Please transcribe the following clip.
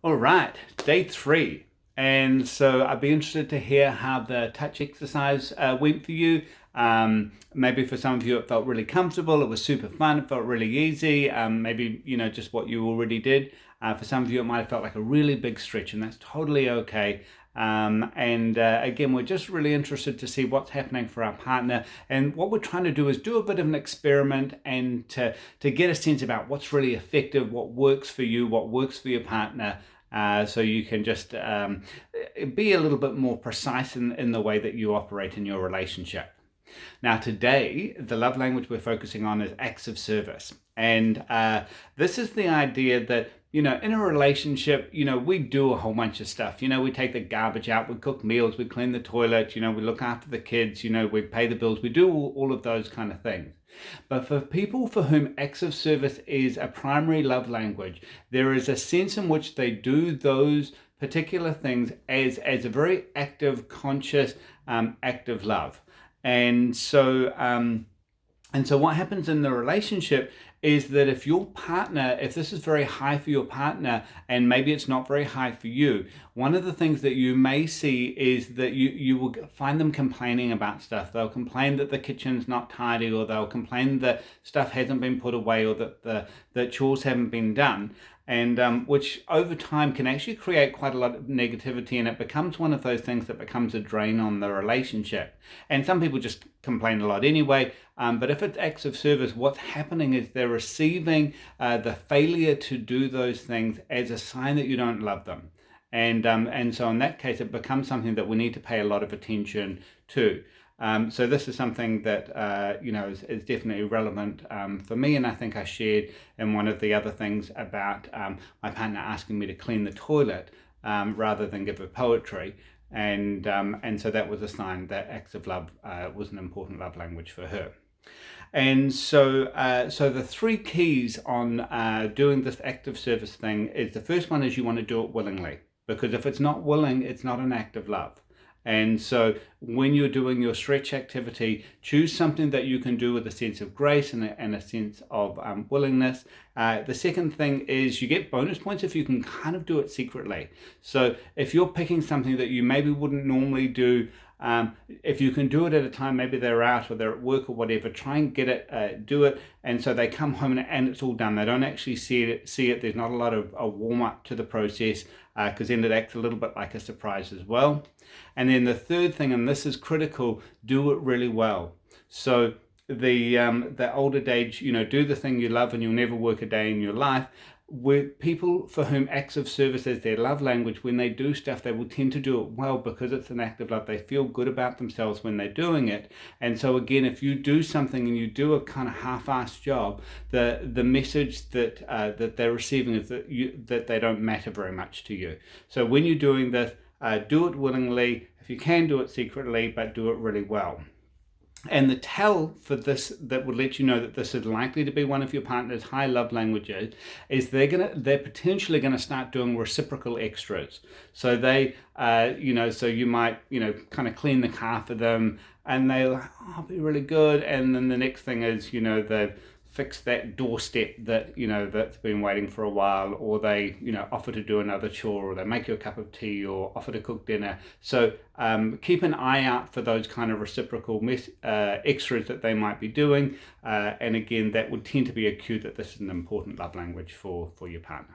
All right, day 3. And so I'd be interested to hear how the touch exercise went for you. Maybe for some of you it felt really comfortable, it was super fun, it felt really easy. Maybe, just what you already did. For some of you it might have felt like a really big stretch, and that's totally okay. Again, we're just really interested to see what's happening for our partner, and what we're trying to do is do a bit of an experiment and to get a sense about what's really effective, what works for you, what works for your partner, so you can just be a little bit more precise in the way that you operate in your relationship. Now, today, the love language we're focusing on is acts of service. And this is the idea that, in a relationship, we do a whole bunch of stuff. We take the garbage out, we cook meals, we clean the toilet, we look after the kids, we pay the bills, we do all of those kind of things. But for people for whom acts of service is a primary love language, there is a sense in which they do those particular things as a very active, conscious act of love. And so what happens in the relationship is that if this is very high for your partner and maybe it's not very high for you, one of the things that you may see is that you will find them complaining about stuff. They'll complain that the kitchen's not tidy, or they'll complain that stuff hasn't been put away, or that chores haven't been done. And which over time can actually create quite a lot of negativity, and it becomes one of those things that becomes a drain on the relationship. And some people just complain a lot anyway, but if it's acts of service, what's happening is they're receiving the failure to do those things as a sign that you don't love them. And so in that case, it becomes something that we need to pay a lot of attention to. So this is something that is definitely relevant for me, and I think I shared in one of the other things about my partner asking me to clean the toilet rather than give her poetry, and so that was a sign that acts of love was an important love language for her. And so the 3 keys on doing this act of service thing is, the first one is you want to do it willingly, because if it's not willing, it's not an act of love. And so when you're doing your stretch activity, choose something that you can do with a sense of grace and a sense of willingness. The second thing is you get bonus points if you can kind of do it secretly. So if you're picking something that you maybe wouldn't normally do, if you can do it at a time, maybe they're out or they're at work or whatever, try and get it, do it. And so they come home and it's all done. They don't actually see it. There's not a lot of a warm up to the process, because then it acts a little bit like a surprise as well. And then the third thing, and this is critical, do it really well. So the old adage, do the thing you love and you'll never work a day in your life. With people for whom acts of service is their love language, when they do stuff, they will tend to do it well because it's an act of love. They feel good about themselves when they're doing it. And so again, if you do something and you do a kind of half-assed job, the message that they're receiving is that they don't matter very much to you. So when you're doing this, do it willingly. If you can, do it secretly, but do it really well. And the tell for this that would let you know that this is likely to be one of your partner's high love languages is they're potentially going to start doing reciprocal extras. So so you might, kind of clean the car for them, and they're like, oh, I'll be really good. And then the next thing is, they've fix that doorstep that that's been waiting for a while, or they offer to do another chore, or they make you a cup of tea, or offer to cook dinner. So keep an eye out for those kind of reciprocal extras that they might be doing, and again, that would tend to be a cue that this is an important love language for your partner.